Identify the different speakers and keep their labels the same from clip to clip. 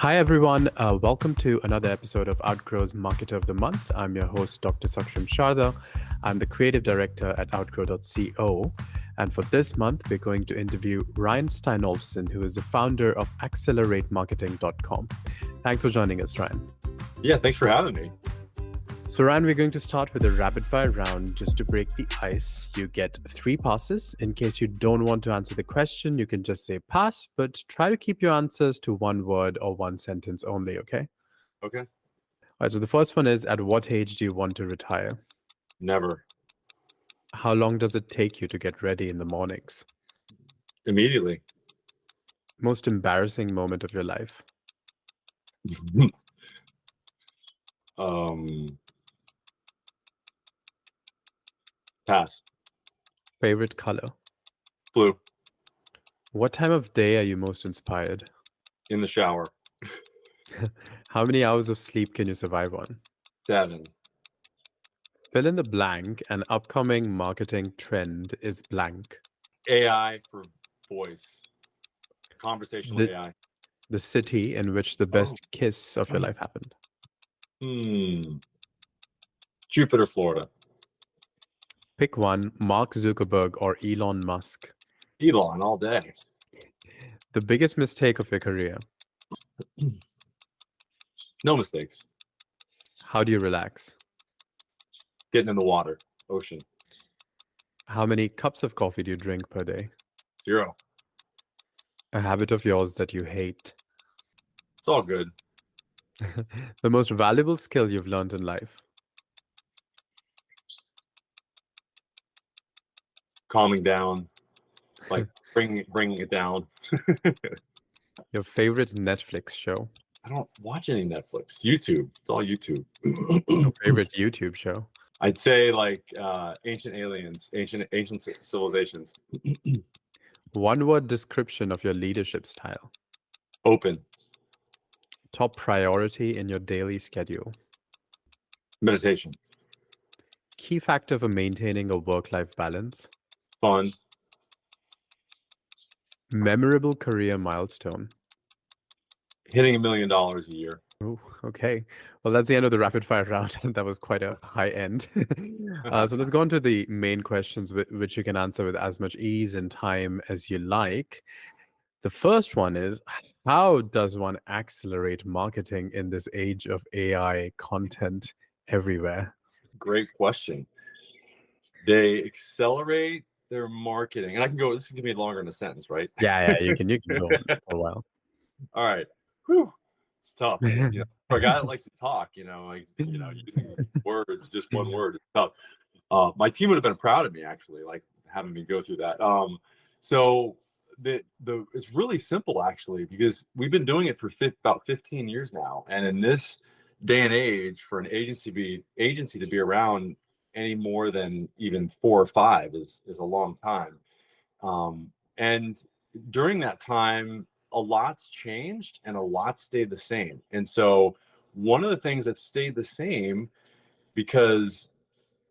Speaker 1: Hi, everyone. Welcome to another episode of Outgrow's Marketer of the Month. I'm your host, Dr. Saksham Sharda. I'm the creative director at Outgrow.co. And for this month, we're going to interview Ryan Steinolfson, who is the founder of AccelerateMarketing.com. Thanks for joining us, Ryan.
Speaker 2: Yeah, thanks for having me.
Speaker 1: So, Ryan, we're going to start with a rapid fire round just to break the ice. You get 3 passes. In case you don't want to answer the question, you can just say pass, but try to keep your answers to 1 word or 1 sentence only, okay?
Speaker 2: Okay.
Speaker 1: All right, so the first one is, at what age do you want to retire?
Speaker 2: Never.
Speaker 1: How long does it take you to get ready in the mornings?
Speaker 2: Immediately.
Speaker 1: Most embarrassing moment of your life?
Speaker 2: Pass.
Speaker 1: Favorite color?
Speaker 2: Blue.
Speaker 1: What time of day are you most inspired?
Speaker 2: In the shower.
Speaker 1: How many hours of sleep can you survive on?
Speaker 2: 7.
Speaker 1: Fill in the blank. An upcoming marketing trend is blank.
Speaker 2: AI for voice. Conversational AI.
Speaker 1: The city in which the best kiss of your life happened.
Speaker 2: Jupiter, Florida.
Speaker 1: Pick one, Mark Zuckerberg or Elon Musk.
Speaker 2: Elon all day.
Speaker 1: The biggest mistake of your career.
Speaker 2: No mistakes.
Speaker 1: How do you relax?
Speaker 2: Getting in the water. Ocean.
Speaker 1: How many cups of coffee do you drink per day?
Speaker 2: 0.
Speaker 1: A habit of yours that you hate.
Speaker 2: It's all good.
Speaker 1: The most valuable skill you've learned in life.
Speaker 2: Calming down. Like bringing it down.
Speaker 1: Your favorite Netflix show.
Speaker 2: I don't watch any Netflix. YouTube. It's all YouTube.
Speaker 1: Your favorite YouTube show.
Speaker 2: I'd say like ancient aliens, ancient civilizations.
Speaker 1: 1 word description of your leadership style.
Speaker 2: Open.
Speaker 1: Top priority in your daily schedule.
Speaker 2: Meditation.
Speaker 1: Key factor for maintaining a work-life balance.
Speaker 2: Fun.
Speaker 1: Memorable career milestone.
Speaker 2: Hitting $1 million a year.
Speaker 1: Oh, okay. Well, that's the end of the rapid fire round. That was quite a high end. So let's go on to the main questions, which you can answer with as much ease and time as you like. The first one is, how does one accelerate marketing in this age of AI content everywhere?
Speaker 2: Great question. They accelerate their marketing. And I can go, this is going to be longer in a sentence, right?
Speaker 1: Yeah, you can go on for a while.
Speaker 2: All right. Whew. It's tough. For a guy that likes to talk, using words, just 1 word, it's tough. My team would have been proud of me, actually, like having me go through that. So it's really simple, actually, because we've been doing it for about 15 years now. And in this day and age, for an agency to be around any more than even 4 or 5 is a long time. And during that time, a lot's changed and a lot stayed the same. And so one of the things that stayed the same, because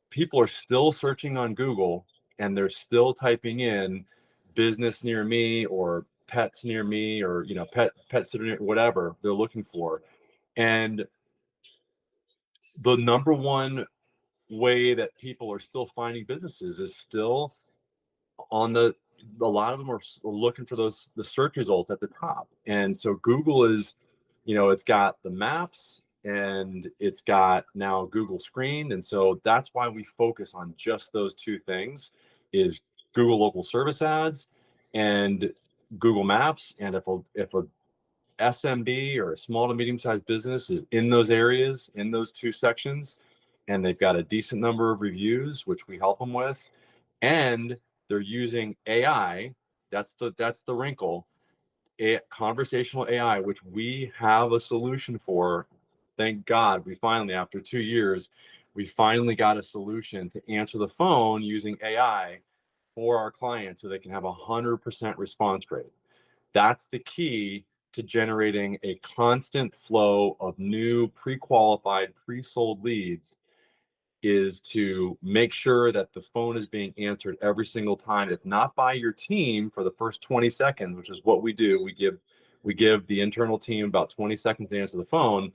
Speaker 2: people are still searching on Google and they're still typing in business near me or pets near me or pet sitter, whatever they're looking for. And the number one way that people are still finding businesses is still on a lot of them are looking for the search results at the top. And so Google is, it's got the maps and it's got now Google screened. And so that's why we focus on just those 2 things, is Google local service ads and Google Maps. And if a SMB or a small to medium-sized business is in those areas, in those 2 sections, and they've got a decent number of reviews, which we help them with, and they're using AI, that's the wrinkle, conversational AI, which we have a solution for. Thank God, we finally, after 2 years, we finally got a solution to answer the phone using AI for our clients so they can have 100% response rate. That's the key to generating a constant flow of new pre-qualified, pre-sold leads, is to make sure that the phone is being answered every single time, if not by your team for the first 20 seconds, which is what we do. We give the internal team about 20 seconds to answer the phone,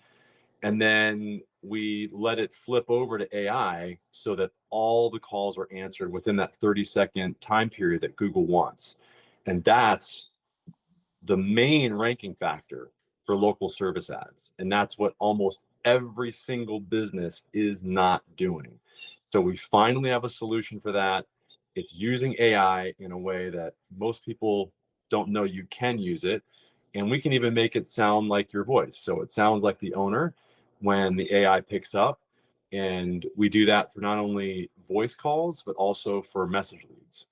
Speaker 2: and then we let it flip over to AI so that all the calls are answered within that 30-second time period that Google wants. And that's the main ranking factor for local service ads. And that's what almost every single business is not doing. So we finally have a solution for that. It's using AI in a way that most people don't know you can use it. And we can even make it sound like your voice. So it sounds like the owner when the AI picks up. And we do that for not only voice calls, but also for message leads.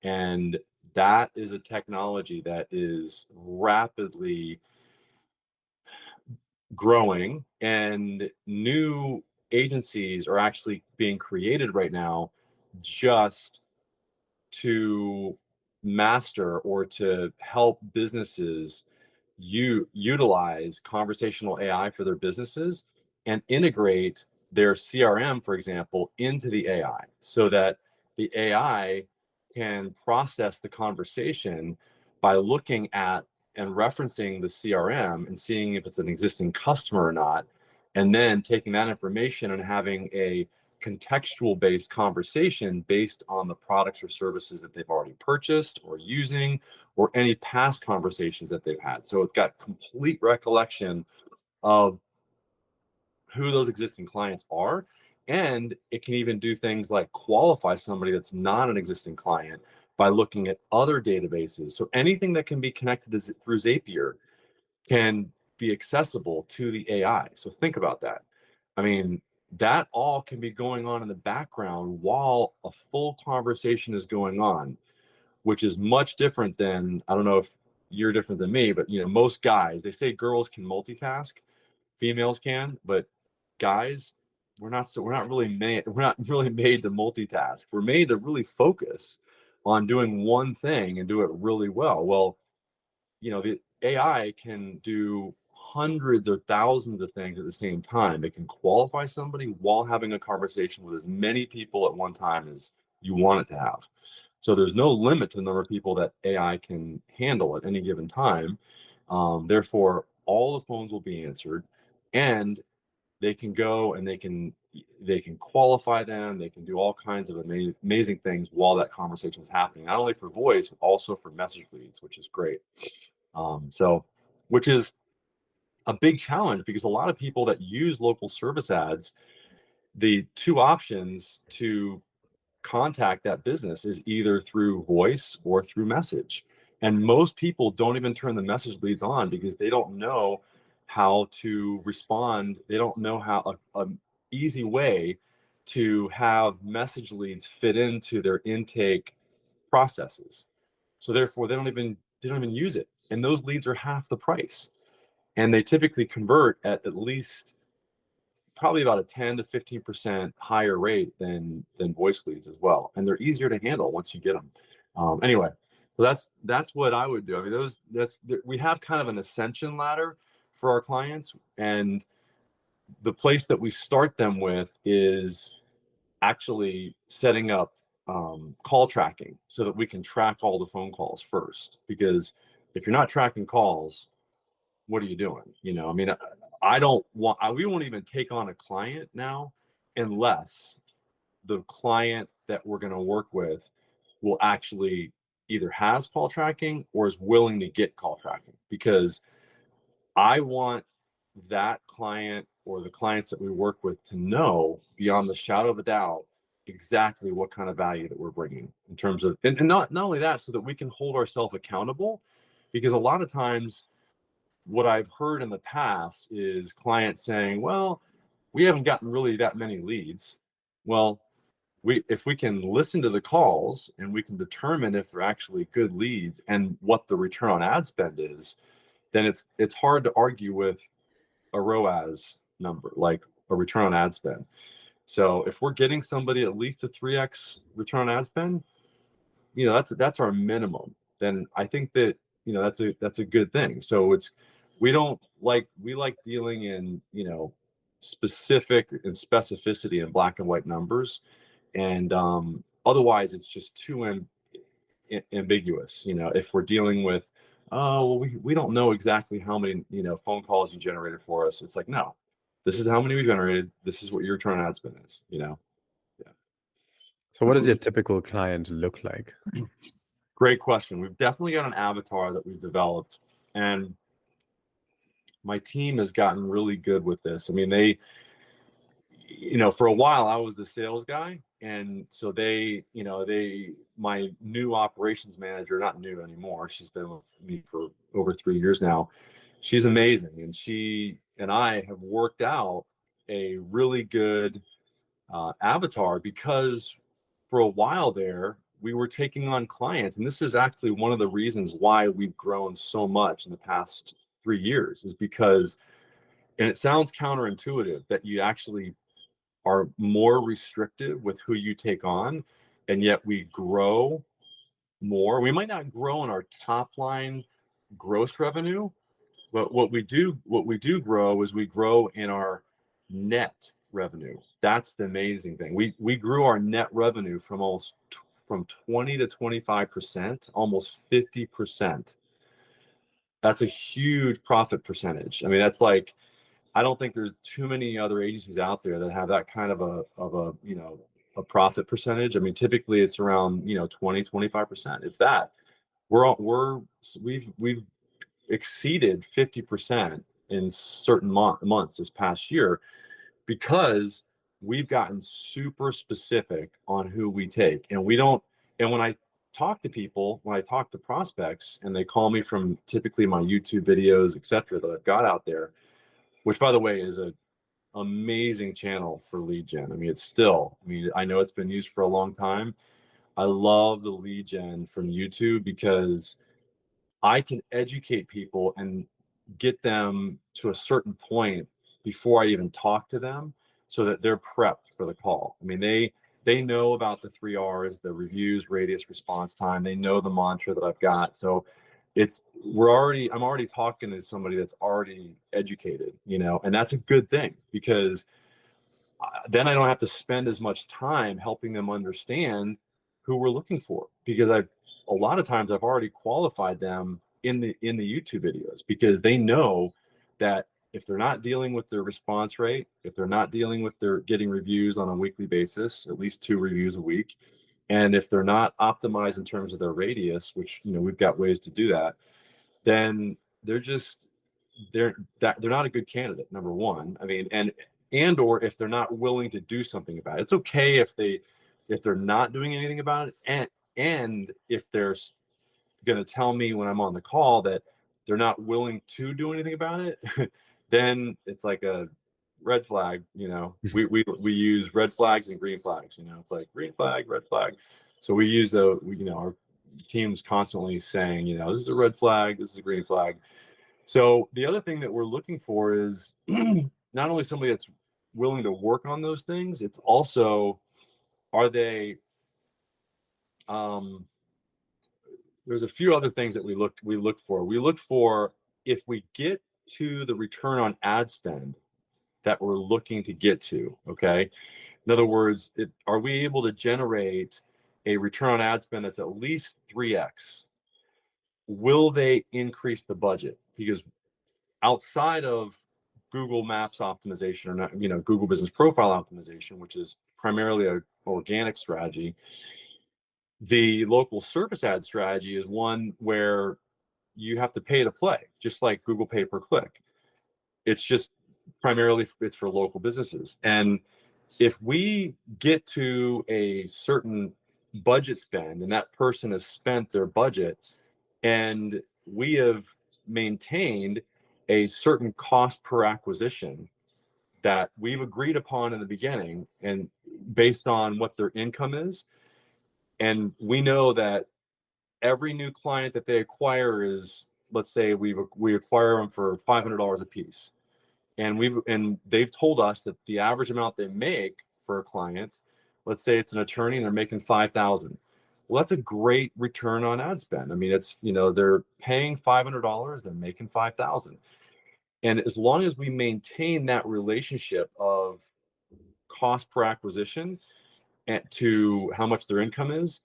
Speaker 2: And that is a technology that is rapidly growing, and new agencies are actually being created right now just to master or to help businesses utilize conversational AI for their businesses and integrate their CRM, for example, into the AI so that the AI can process the conversation by looking at and referencing the CRM and seeing if it's an existing customer or not, and then taking that information and having a contextual based conversation based on the products or services that they've already purchased or using, or any past conversations that they've had. So it's got complete recollection of who those existing clients are. And it can even do things like qualify somebody that's not an existing client by looking at other databases. So anything that can be connected through Zapier can be accessible to the AI. So think about that. I mean, that all can be going on in the background while a full conversation is going on, which is much different than, I don't know if you're different than me, but most guys, they say girls can multitask, females can, but guys, we're not really made to multitask. We're made to really focus on doing one thing and do it really well. Well, the AI can do hundreds or thousands of things at the same time. It can qualify somebody while having a conversation with as many people at one time as you want it to have. So there's no limit to the number of people that AI can handle at any given time. Therefore, all the phones will be answered, and they can go and they can qualify them. They can do all kinds of amazing things while that conversation is happening, not only for voice, but also for message leads, which is great. Which is a big challenge because a lot of people that use local service ads, the two options to contact that business is either through voice or through message. And most people don't even turn the message leads on because they don't know how to respond. They don't know how a easy way to have message leads fit into their intake processes. So therefore they don't even use it. And those leads are half the price. And they typically convert at least probably about a 10 to 15% higher rate than voice leads as well. And they're easier to handle once you get them. Anyway, so that's what I would do. I mean, we have kind of an ascension ladder for our clients, and the place that we start them with is actually setting up call tracking so that we can track all the phone calls first. Because if you're not tracking calls, what are you doing? I mean, we won't even take on a client now unless the client that we're going to work with will actually either has call tracking or is willing to get call tracking, because I want that client or the clients that we work with to know beyond the shadow of a doubt exactly what kind of value that we're bringing in terms of, and not only that, so that we can hold ourselves accountable. Because a lot of times what I've heard in the past is clients saying, well, we haven't gotten really that many leads. Well, if we can listen to the calls and we can determine if they're actually good leads and what the return on ad spend is, then it's hard to argue with a ROAS number, like a return on ad spend. So if we're getting somebody at least a 3x return on ad spend, that's our minimum. Then I think that that's a good thing. So we like dealing in specific and specificity in black and white numbers, and otherwise it's just too ambiguous. If we're dealing with oh, well, we don't know exactly how many, phone calls you generated for us. It's like, no, this is how many we generated. This is what your return on ad spend is, Yeah.
Speaker 1: So what does your typical client look like?
Speaker 2: Great question. We've definitely got an avatar that we've developed, and my team has gotten really good with this. I mean, for a while I was the sales guy, and so my new operations manager, not new anymore, she's been with me for over 3 years now. She's amazing, and she and I have worked out a really good avatar, because for a while there we were taking on clients, and this is actually one of the reasons why we've grown so much in the past 3 years, is because, and it sounds counterintuitive, that you actually are more restrictive with who you take on, and yet we grow more. We might not grow in our top line gross revenue, but what we do grow is we grow in our net revenue. That's the amazing thing. We grew our net revenue from 20 to 25%, almost 50%. That's a huge profit percentage. I mean, that's like, I don't think there's too many other agencies out there that have that kind of a profit percentage. I mean, typically it's around 20, 25%. If that, we've exceeded 50% in certain months this past year, because we've gotten super specific on who we take. And when I talk to people, when I talk to prospects, and they call me from typically my YouTube videos, etc., that I've got out there, which by the way is a amazing channel for lead gen. I mean, I know it's been used for a long time. I love the lead gen from YouTube, because I can educate people and get them to a certain point before I even talk to them, so that they're prepped for the call. I mean, they know about the 3 R's, the reviews, radius, response time. They know the mantra that I've got. So I'm already talking to somebody that's already educated, and that's a good thing, because then I don't have to spend as much time helping them understand who we're looking for, because a lot of times I've already qualified them in the YouTube videos, because they know that if they're not dealing with their response rate, if they're not dealing with their getting reviews on a weekly basis, at least 2 reviews a week, and if they're not optimized in terms of their radius, which we've got ways to do that, then they're not a good candidate, number one. I mean, or if they're not willing to do something about it. It's okay if they're not doing anything about it, and if they're going to tell me when I'm on the call that they're not willing to do anything about it, then it's like a red flag. We use red flags and green flags. It's like green flag, red flag. So we use our team's constantly saying, this is a red flag, this is a green flag. So the other thing that we're looking for is not only somebody that's willing to work on those things, it's also, are they, there's a few other things that we look for. We look for, if we get to the return on ad spend that we're looking to get to, okay? In other words, are we able to generate a return on ad spend that's at least 3x? Will they increase the budget? Because outside of Google Maps optimization, or not, Google Business Profile optimization, which is primarily an organic strategy, the local service ad strategy is one where you have to pay to play, just like Google Pay per click. It's just primarily it's for local businesses. And if we get to a certain budget spend and that person has spent their budget, and we have maintained a certain cost per acquisition that we've agreed upon in the beginning, and based on what their income is, and we know that every new client that they acquire is, let's say we acquire them for $500 a piece, and they've told us that the average amount they make for a client, let's say it's an attorney and they're making 5,000. Well, that's a great return on ad spend. I mean, it's, they're paying $500, they're making 5,000. And as long as we maintain that relationship of cost per acquisition and to how much their income is,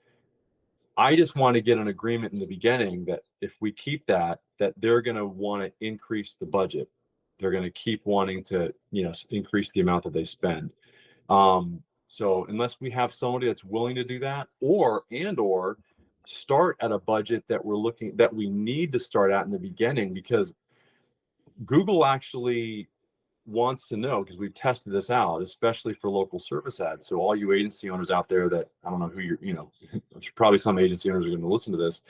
Speaker 2: I just want to get an agreement in the beginning that if we keep that they're going to want to increase the budget. They're going to keep wanting to, increase the amount that they spend. So unless we have somebody that's willing to do that, or start at a budget that we need to start at in the beginning, because Google actually wants to know, because we've tested this out, especially for local service ads. So all you agency owners out there that, I don't know who you're, there's probably some agency owners are going to listen to this.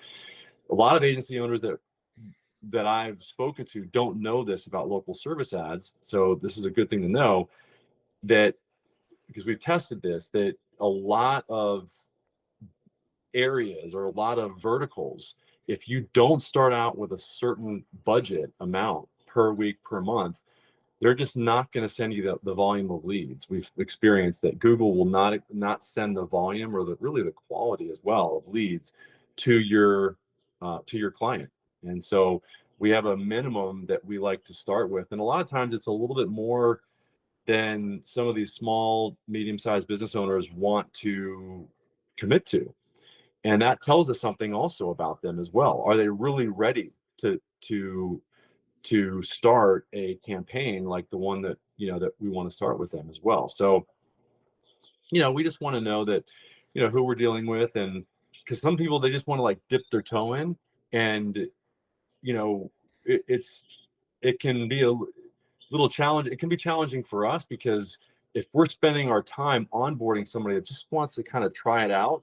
Speaker 2: A lot of agency owners that I've spoken to don't know this about local service ads. So this is a good thing to know, that because we've tested this, that a lot of areas or a lot of verticals, if you don't start out with a certain budget amount per week, per month, they're just not going to send you the volume of leads. We've experienced that Google will not send the volume, or really the quality as well of leads to your client. And so we have a minimum that we like to start with, and a lot of times it's a little bit more than some of these small, medium-sized business owners want to commit to. And that tells us something also about them as well. Are they really ready to start a campaign like the one that we want to start with them as well? So we just want to know that who we're dealing with, and because some people, they just want to like dip their toe in, and it can be a little challenge. It can be challenging for us, because if we're spending our time onboarding somebody that just wants to kind of try it out,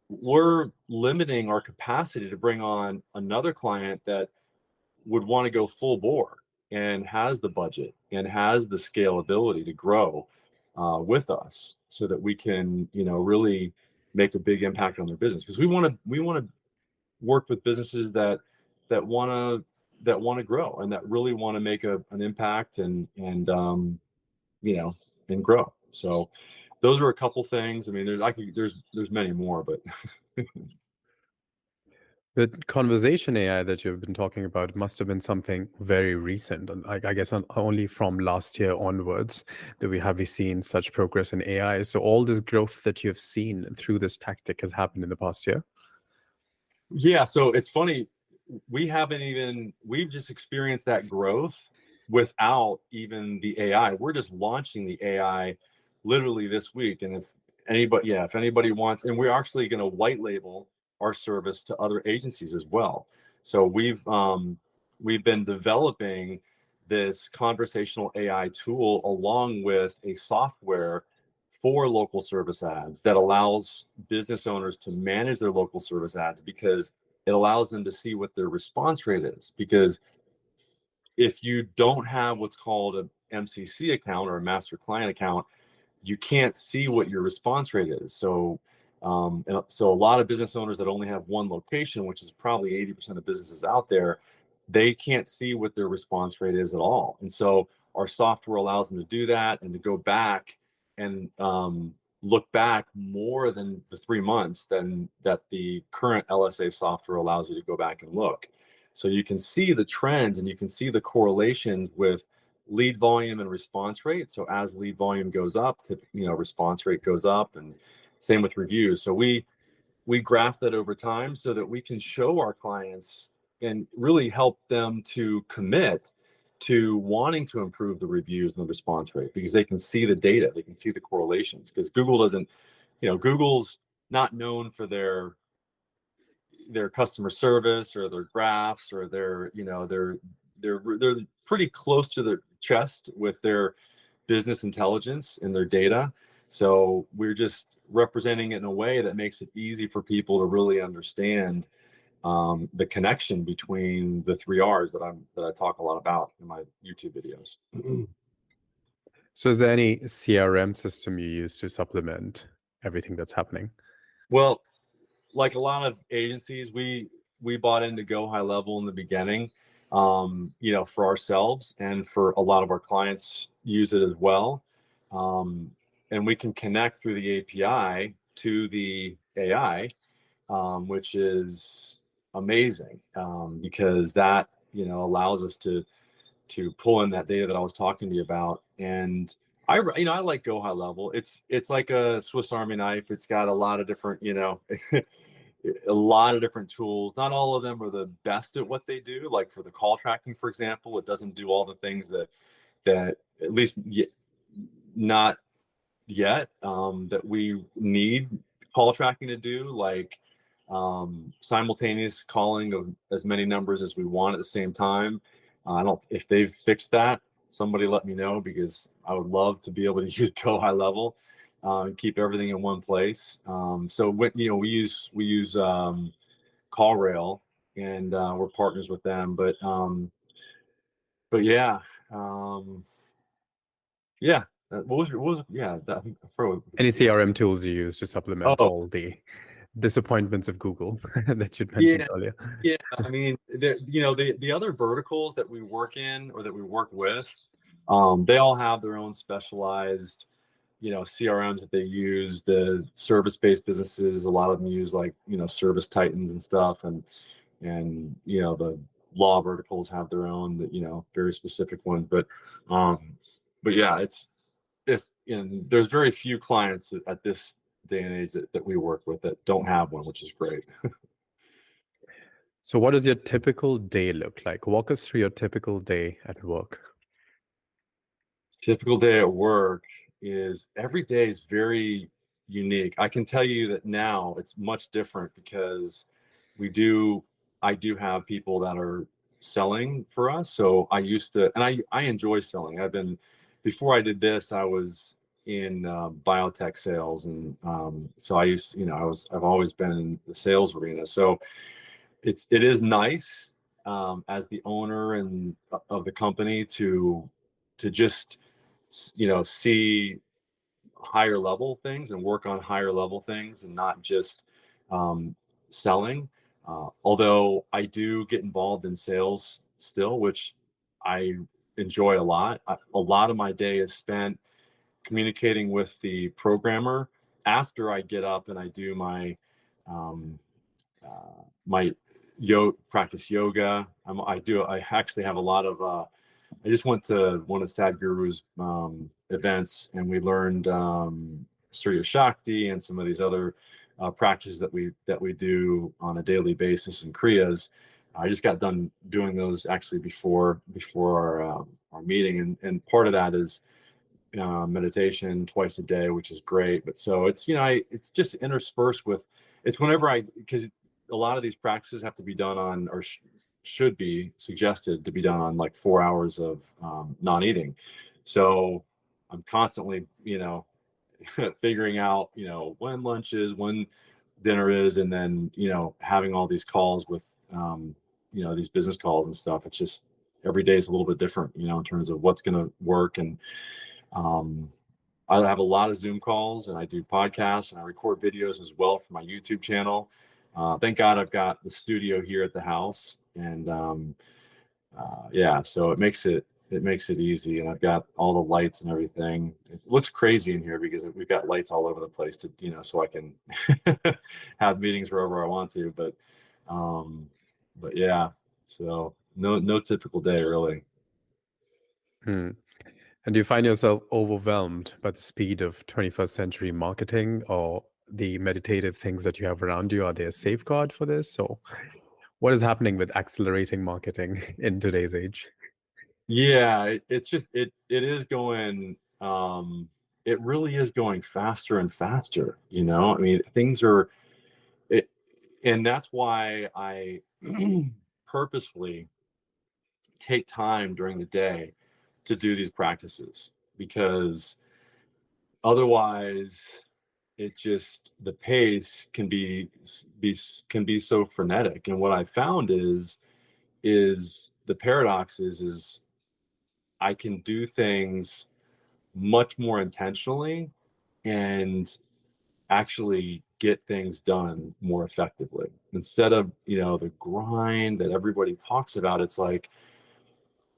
Speaker 2: we're limiting our capacity to bring on another client that would want to go full bore and has the budget and has the scalability to grow with us, so that we can really make a big impact on their business. Because we want to work with businesses that want to grow, and that really want to make an impact and grow. So those are a couple things. I mean, there's many more, but
Speaker 1: The conversation AI that you've been talking about must have been something very recent, and I guess only from last year onwards that we seen such progress in AI. So all this growth that you've seen through this tactic has happened in the past year.
Speaker 2: yeah. So it's funny, we've just experienced that growth without even the AI. We're just launching the AI literally this week. And if anybody wants, and we're actually going to white label our service to other agencies as well. So we've been developing this conversational AI tool along with a software for local service ads that allows business owners to manage their local service ads, because it allows them to see what their response rate is. Because if you don't have what's called a MCC account, or a master client account, you can't see what your response rate is. So so a lot of business owners that only have one location, which is probably 80% of businesses out there, they can't see what their response rate is at all. And so our software allows them to do that, and to go back and look back more than the 3 months than that the current LSA software allows you to go back and look. So you can see the trends, and you can see the correlations with lead volume and response rate. So as lead volume goes up, response rate goes up, and same with reviews. So we graph that over time, so that we can show our clients and really help them to commit to wanting to improve the reviews and the response rate, because they can see the data, they can see the correlations. Because Google doesn't, Google's not known for their customer service or their graphs, or they're pretty close to the chest with their business intelligence and their data. So we're just representing it in a way that makes it easy for people to really understand the connection between the 3 R's that I talk a lot about in my YouTube videos.
Speaker 1: So is there any CRM system you use to supplement everything that's happening?
Speaker 2: Well, like a lot of agencies, we bought into GoHighLevel in the beginning, for ourselves, and for a lot of our clients use it as well. And we can connect through the API to the AI, which is amazing, because that allows us to pull in that data that I was talking to you about. And I like GoHighLevel. It's like a Swiss Army knife. It's got a lot of different a lot of different tools. Not all of them are the best at what they do. Like for the call tracking, for example, it doesn't do all the things that at least not yet that we need call tracking to do, like simultaneous calling of as many numbers as we want at the same time. I don't, if they've fixed that, somebody let me know, because I would love to be able to use GoHighLevel and keep everything in one place. So when, you know, we use CallRail, and we're partners with them, but yeah, yeah. Yeah, I think I forgot
Speaker 1: Any
Speaker 2: what
Speaker 1: CRM tools you use to supplement
Speaker 2: oh,
Speaker 1: all the disappointments of Google that you'd mentioned
Speaker 2: yeah,
Speaker 1: earlier?
Speaker 2: yeah. I mean, you know, the other verticals that we work in or that we work with, they all have their own specialized, you know, CRMs that they use. The service-based businesses, a lot of them use, like, you know, Service Titans and stuff, and you know, the law verticals have their own, you know, very specific ones. But yeah, it's, if, and there's very few clients at this day and age that we work with that don't have one, which is great.
Speaker 1: So what does your typical day look like? Walk us through your typical day at work.
Speaker 2: Typical day at work is, every day is very unique. I can tell you that now it's much different, because we do, I do have people that are selling for us. So I used to, and I enjoy selling. I've been, before I did this, I was in biotech sales. And so I used, you know, I've always been in the sales arena. So it is nice as the owner and of the company to just, you know, see higher level things and work on higher level things, and not just um, selling. Although I do get involved in sales still, which I enjoy a lot. A lot of my day is spent communicating with the programmer after I get up and I do um, my practice yoga. I actually have a lot of I just went to one of Sadhguru's events, and we learned Surya Shakti and some of these other practices that we do on a daily basis in Kriyas. I just got done doing those actually before our meeting, and part of that is meditation twice a day, which is great. But so it's, you know, it's just interspersed with, it's whenever because a lot of these practices have to be done on, or should be suggested to be done on, like 4 hours of non-eating. So I'm constantly, you know, figuring out, you know, when lunch is, when dinner is, and then, you know, having all these calls with, you know, these business calls and stuff. It's just, every day is a little bit different, you know, in terms of what's going to work. And um, I have a lot of Zoom calls, and I do podcasts, and I record videos as well for my YouTube channel. Thank God I've got the studio here at the house, and yeah, so it makes it easy, and I've got all the lights and everything. It looks crazy in here because we've got lights all over the place to, you know, so I can have meetings wherever I want to. Um, but yeah, so no typical day really.
Speaker 1: Hmm. And do you find yourself overwhelmed by the speed of 21st century marketing, or the meditative things that you have around you? Are they a safeguard for this? So what is happening with accelerating marketing in today's age?
Speaker 2: Yeah, it's just, it is going, it really is going faster and faster, you know? I mean, things are it, and that's why I purposefully take time during the day to do these practices, because otherwise it just, the pace can be so frenetic. And what I found is the paradox is I can do things much more intentionally and actually get things done more effectively, instead of, you know, the grind that everybody talks about. It's like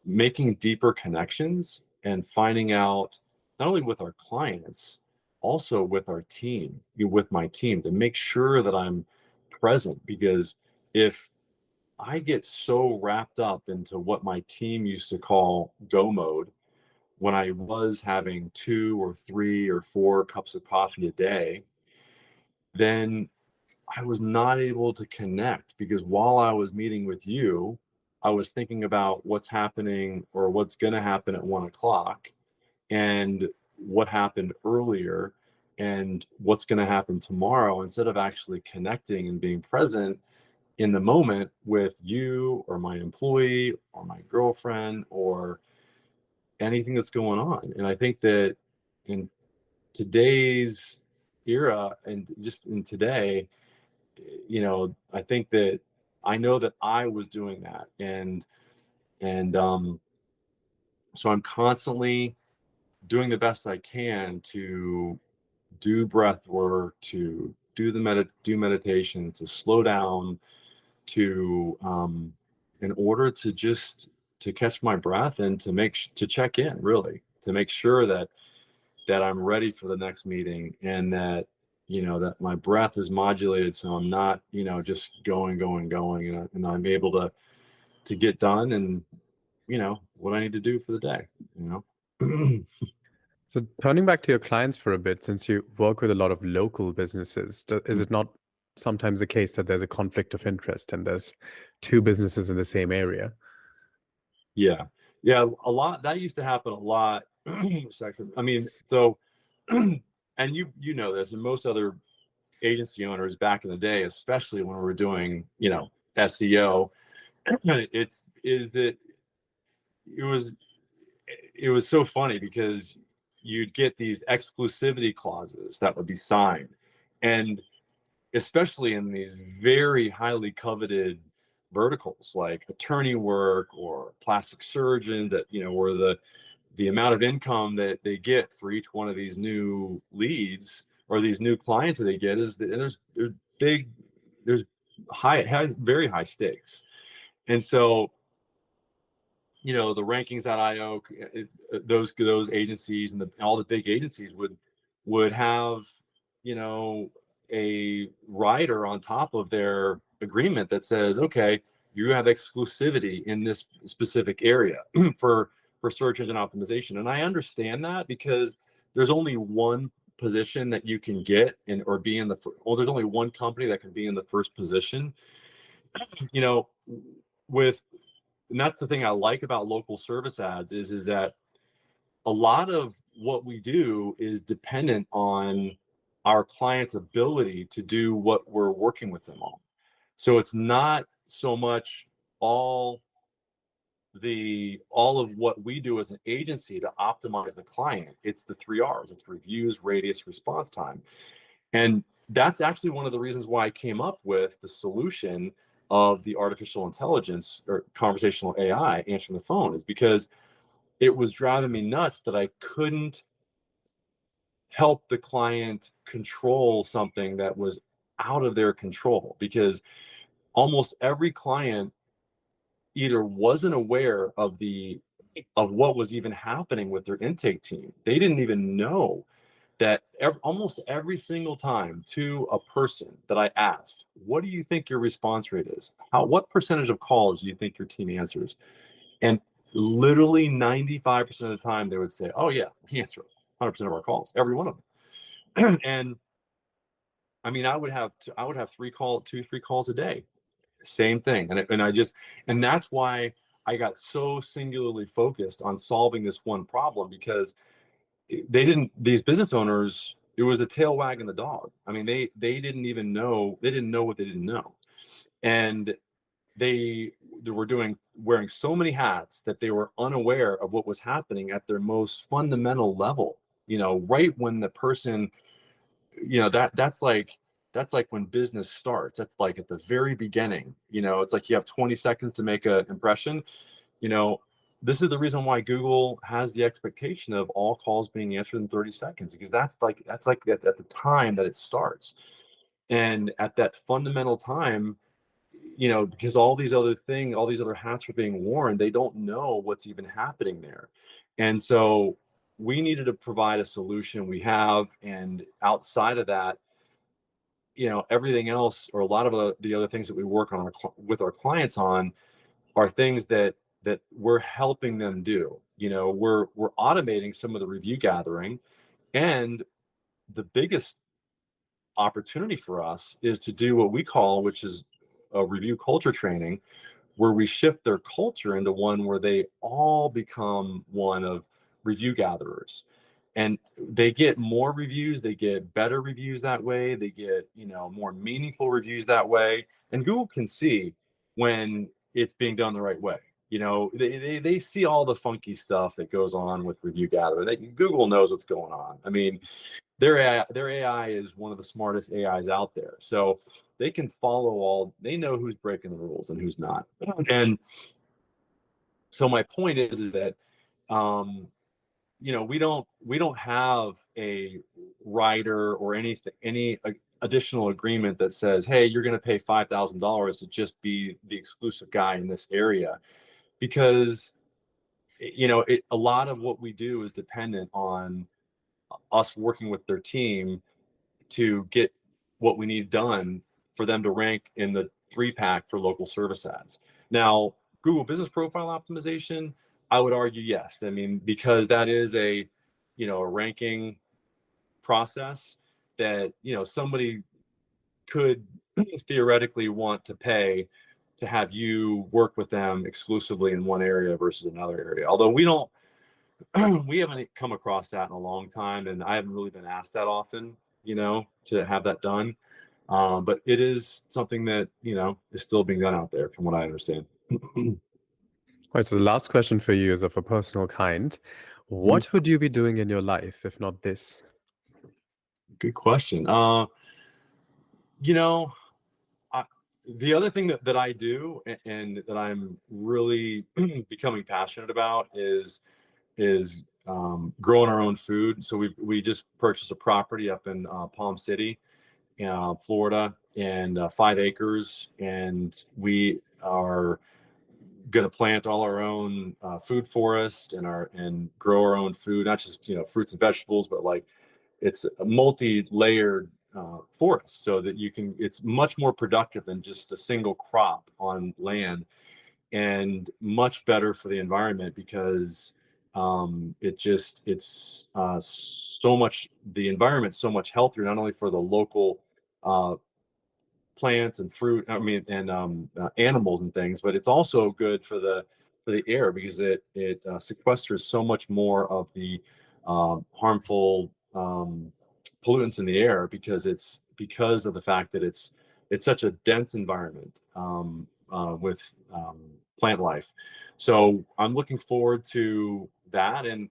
Speaker 2: making deeper connections and finding out, not only with our clients, also with our team, with my team, to make sure that I'm present. Because if I get so wrapped up into what my team used to call go mode, when I was having 2 or 3 or 4 cups of coffee a day, then I was not able to connect, because while I was meeting with you, I was thinking about what's happening or what's going to happen at 1 o'clock, and what happened earlier, and what's going to happen tomorrow, instead of actually connecting and being present in the moment with you or my employee or my girlfriend or anything that's going on. And I think that in today's era, and just in today, I think that I know that I was doing that. And so I'm constantly doing the best I can to do breath work, to do meditation, to slow down, to in order to just to catch my breath, and to check in, really, to make sure that I'm ready for the next meeting, and that my breath is modulated, so I'm not, just going, and I'm able to get done, and what I need to do for the day, you know.
Speaker 1: So turning back to your clients for a bit, since you work with a lot of local businesses, is it not sometimes the case that there's a conflict of interest and there's two businesses in the same area?
Speaker 2: Yeah. Yeah, a lot. That used to happen a lot. Second, I mean, so, and you know this, and most other agency owners back in the day, especially when we were doing, SEO, it's is that it was it was so funny, because you'd get these exclusivity clauses that would be signed, and especially in these very highly coveted verticals like attorney work or plastic surgeons, that where the amount of income that they get for each one of these new leads or these new clients that they get is that there's big there's high, it has very high stakes. And so the rankings.io, those agencies, and all the big agencies would have a rider on top of their agreement that says, okay, you have exclusivity in this specific area for search engine optimization. And I understand that, because there's only one position that you can get in, or be in there's only one company that can be in the first position, you know with and that's the thing I like about local service ads, is that a lot of what we do is dependent on our client's ability to do what we're working with them on. So it's not so much all of what we do as an agency to optimize the client. It's the 3 R's. It's reviews, radius, response time. And that's actually one of the reasons why I came up with the solution of the artificial intelligence or conversational AI answering the phone, is because it was driving me nuts that I couldn't help the client control something that was out of their control, because almost every client either wasn't aware of what was even happening with their intake team. They didn't even know that almost every single time, to a person that I asked, what do you think your response rate is? What percentage of calls do you think your team answers? And literally 95% of the time they would say, oh yeah, we answer 100% of our calls, every one of them. And I mean, I would have 3 calls a day, same thing. And that's why I got so singularly focused on solving this one problem, because these business owners, it was a tail wagging the dog. I mean, they didn't know what they didn't know. And they were wearing so many hats that they were unaware of what was happening at their most fundamental level. Right when the person, that's like when business starts. That's like at the very beginning. It's like you have 20 seconds to make an impression. you know, this is the reason why Google has the expectation of all calls being answered in 30 seconds, because that's like at the time that it starts. And at that fundamental time, because all these other hats are being worn, they don't know what's even happening there. And so we needed to provide a solution. We have, and outside of that, everything else, or a lot of the other things that we work on with our clients on, are things that we're helping them do. We're automating some of the review gathering, and the biggest opportunity for us is to do what we call, which is a review culture training, where we shift their culture into one where they all become one of review gatherers. And they get more reviews, they get better reviews that way, they get, more meaningful reviews that way. And Google can see when it's being done the right way. They see all the funky stuff that goes on with review gathering. Google knows what's going on. I mean, their AI is one of the smartest AIs out there. So they can they know who's breaking the rules and who's not. And so my point is that, we don't have a rider or any additional agreement that says, hey, you're going to pay $5,000 to just be the exclusive guy in this area, because a lot of what we do is dependent on us working with their team to get what we need done for them to rank in the 3-pack for local service ads. Now, Google Business Profile Optimization, I would argue yes. I mean, because that is a ranking process that somebody could theoretically want to pay to have you work with them exclusively in one area versus another area. Although we haven't come across that in a long time, and I haven't really been asked that often, to have that done. But it is something that, is still being done out there from what I understand.
Speaker 1: All right, so the last question for you is of a personal kind. What would you be doing in your life if not this?
Speaker 2: Good question. The other thing that I do and that I'm really becoming passionate about is growing our own food. So we just purchased a property up in Palm City, Florida, and 5 acres, and we are going to plant all our own food forest and grow our own food, not just fruits and vegetables, but like it's a multi-layered forest, so that it's much more productive than just a single crop on land, and much better for the environment because the environment's so much healthier, not only for the local plants and fruit, and animals and things, but it's also good for the air, because it sequesters so much more of the harmful pollutants in the air, because of the fact that it's such a dense environment with plant life. So I'm looking forward to that. And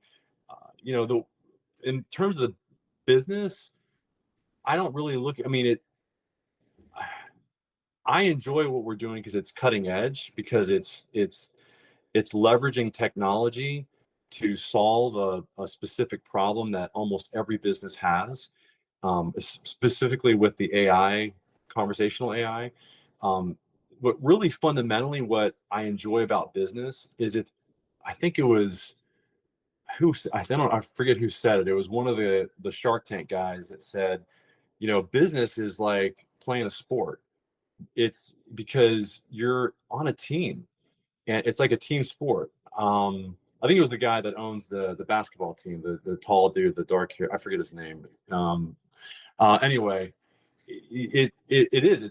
Speaker 2: in terms of the business, I don't really look. I enjoy what we're doing because it's cutting edge, because it's leveraging technology to solve a specific problem that almost every business has, specifically with the AI, conversational AI. But really fundamentally, what I enjoy about business is I think it was I forget who said it. It was one of the Shark Tank guys that said, business is like playing a sport. It's because you're on a team, and it's like a team sport. I think it was the guy that owns the basketball team, the tall dude, the dark hair. I forget his name. Anyway, it is.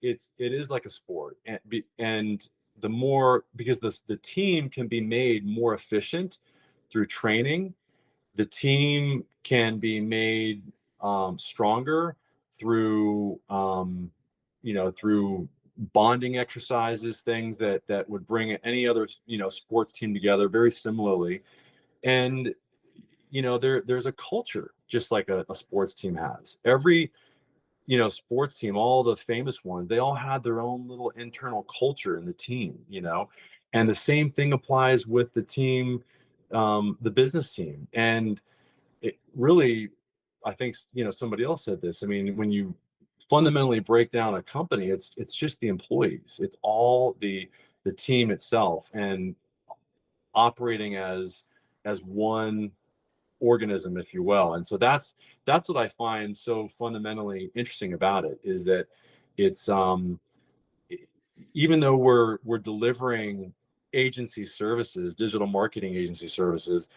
Speaker 2: It is like a sport, and the more, because the team can be made more efficient through training, the team can be made stronger through through bonding exercises, things that would bring any other sports team together very similarly. And there's a culture, just like a sports team has. Every sports team, all the famous ones, they all have their own little internal culture in the team, and the same thing applies with the team, the business team. And it really, I think, somebody else said this. I mean, when you fundamentally break down a company, it's just the employees. It's all the team itself, and operating as one organism, if you will. And so that's what I find so fundamentally interesting about it, is that it's even though we're delivering agency services, digital marketing agency services,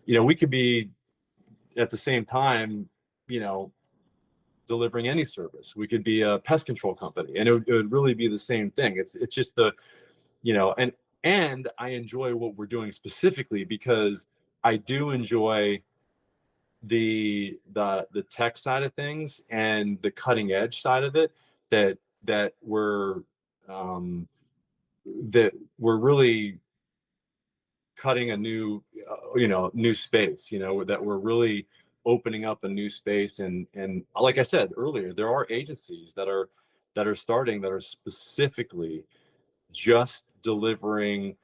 Speaker 2: we could be at the same time, delivering any service. We could be a pest control company, and it would really be the same thing. It's just the, and I enjoy what we're doing specifically because I do enjoy the tech side of things and the cutting edge side of it that we're really cutting a new new space, that we're really opening up a new space. And like I said earlier, there are agencies that are starting that are specifically just delivering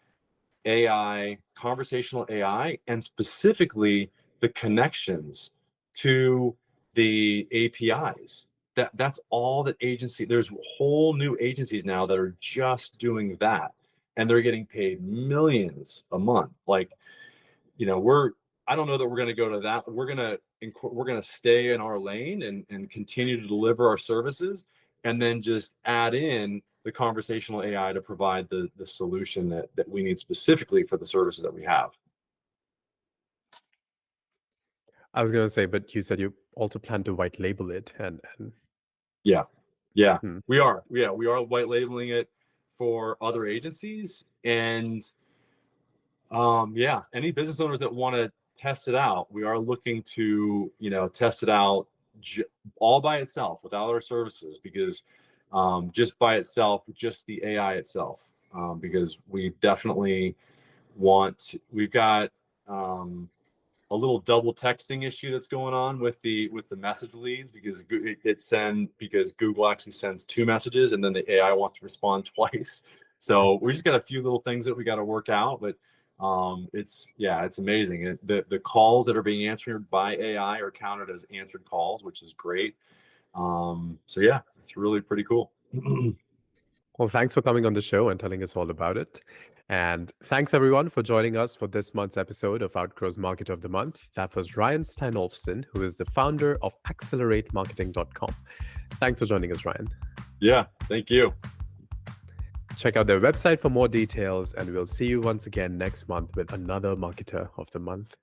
Speaker 2: AI, conversational AI, and specifically the connections to the APIs. That's all that agency. There's whole new agencies now that are just doing that, and they're getting paid millions a month. Like, I don't know that we're going to go to that. We're going to stay in our lane and continue to deliver our services, and then just add in the conversational AI to provide the solution that we need specifically for the services that we have.
Speaker 1: I was going to say, but you said you also plan to white label it, and
Speaker 2: yeah, we are white labeling it for other agencies, and any business owners that want to test it out, we are looking to test it out all by itself without our services, because just by itself, just the AI itself, because we definitely we've got a little double texting issue that's going on with the message leads, because Google actually sends 2 messages and then the AI wants to respond twice. So we just got a few little things that we got to work out, but it's amazing. The calls that are being answered by AI are counted as answered calls, which is great. It's really pretty cool.
Speaker 1: Well, thanks for coming on the show and telling us all about it. And thanks everyone for joining us for this month's episode of Outgrow's Market of the Month. That was Ryan Steinolfson, who is the founder of AccelerateMarketing.com. Thanks for joining us, Ryan.
Speaker 2: Yeah, thank you.
Speaker 1: Check out their website for more details, and we'll see you once again next month with another Marketer of the Month.